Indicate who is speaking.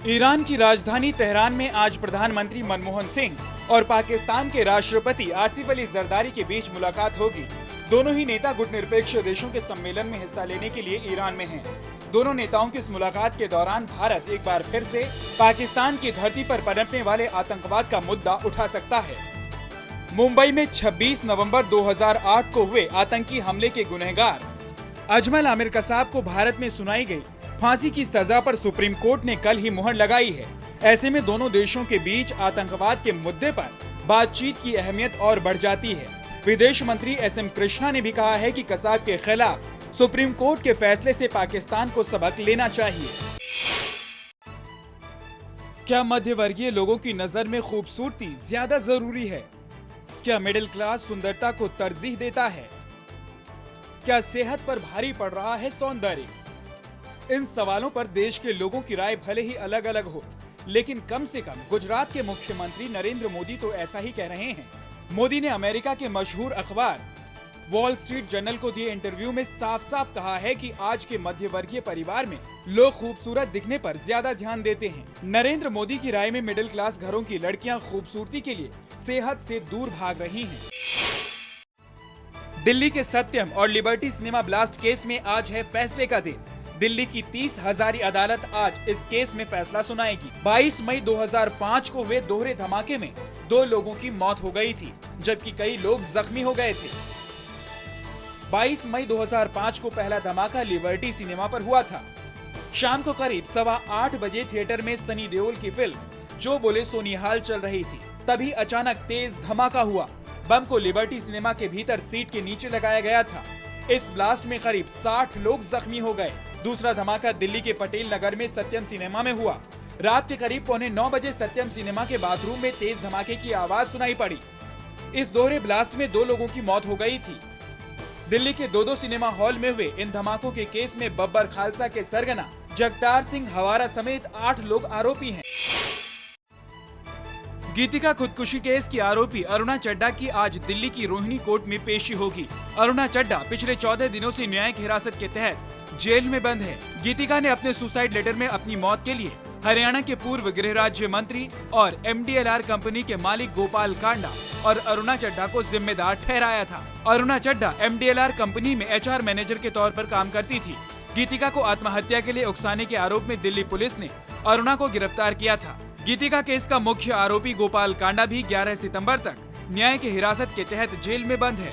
Speaker 1: Iran की राजधानी Tehran में आज प्रधानमंत्री मनमोहन सिंह और पाकिस्तान के राष्ट्रपति आसिफ अली जरदारी के बीच मुलाकात होगी। दोनों ही नेता गुटनिरपेक्ष देशों के सम्मेलन में हिस्सा लेने के लिए ईरान में हैं। दोनों नेताओं की इस मुलाकात के दौरान भारत एक बार फिर से पाकिस्तान की धरती पर पनपने वाले आतंकवाद का मुद्दा उठा सकता है। मुंबई में 26 नवंबर 2008 को हुए आतंकी हमले के गुनहगार अजमल आमिर कसाब को भारत में सुनाई गई फांसी की सजा पर सुप्रीम कोर्ट ने कल ही मुहर लगाई है। ऐसे में दोनों देशों के बीच आतंकवाद के मुद्दे पर बातचीत की अहमियत और बढ़ जाती है। विदेश मंत्री एस.एम. कृष्णा ने भी कहा है कि कसाब के खिलाफ सुप्रीम कोर्ट के फैसले से पाकिस्तान को सबक लेना चाहिए। क्या मध्य वर्गीय लोगों की नजर में खूबसूरती ज्यादा जरूरी है? क्या मिडिल क्लास सुंदरता को तरजीह देता है? क्या सेहत पर भारी पड़ रहा है सौंदर्य? इन सवालों पर देश के लोगों की राय भले ही अलग अलग हो, लेकिन कम से कम गुजरात के मुख्यमंत्री नरेंद्र मोदी तो ऐसा ही कह रहे हैं। मोदी ने अमेरिका के मशहूर अखबार वॉल स्ट्रीट जर्नल को दिए इंटरव्यू में साफ साफ कहा है कि आज के मध्य वर्गीय परिवार में लोग खूबसूरत दिखने पर ज्यादा ध्यान देते हैं। नरेंद्र मोदी की राय में मिडिल क्लास घरों की लड़कियां खूबसूरती के लिए सेहत से दूर भाग रही हैं। दिल्ली के सत्यम और लिबर्टी सिनेमा ब्लास्ट केस में आज है फैसले का दिन। दिल्ली की 30 हजारी अदालत आज इस केस में फैसला सुनाएगी। 22 मई 2005 को हुए दोहरे धमाके में 2 लोगों की मौत हो गई थी, जबकि कई लोग जख्मी हो गए थे। 22 मई 2005 को पहला धमाका लिबर्टी सिनेमा पर हुआ था। शाम को करीब 8:15 बजे थिएटर में सनी देओल की फिल्म जो बोले सोनिहाल चल रही थी। तभी अचानक तेज धमाका हुआ। बम को लिबर्टी सिनेमा के भीतर सीट के नीचे लगाया गया था। इस ब्लास्ट में करीब 60 लोग जख्मी हो गए। दूसरा धमाका दिल्ली के पटेल नगर में सत्यम सिनेमा में हुआ। रात के करीब 8:45 बजे सत्यम सिनेमा के बाथरूम में तेज धमाके की आवाज सुनाई पड़ी। इस दोहरे ब्लास्ट में 2 लोगों की मौत हो गई थी। दिल्ली के 2 सिनेमा हॉल में हुए इन धमाकों के केस में बब्बर खालसा के सरगना जगतार सिंह हवारा समेत 8 लोग आरोपी हैं। गीतिका खुदकुशी केस की आरोपी अरुणा चड्ढा की आज दिल्ली की रोहिणी कोर्ट में पेशी होगी। अरुणा चड्ढा पिछले 14 दिनों से न्यायिक हिरासत के तहत जेल में बंद है। गीतिका ने अपने सुसाइड लेटर में अपनी मौत के लिए हरियाणा के पूर्व गृह राज्य मंत्री और MDLR कंपनी के मालिक गोपाल कांडा और अरुणा चड्ढा को जिम्मेदार ठहराया था। अरुणा चड्ढा MDLR कंपनी में HR मैनेजर के तौर पर काम करती थी। गीतिका को आत्महत्या के लिए उकसाने के आरोप में दिल्ली पुलिस ने अरुणा को गिरफ्तार किया था। गीतिका केस का मुख्य आरोपी गोपाल कांडा भी 11 सितंबर तक न्याय की हिरासत के तहत जेल में बंद है।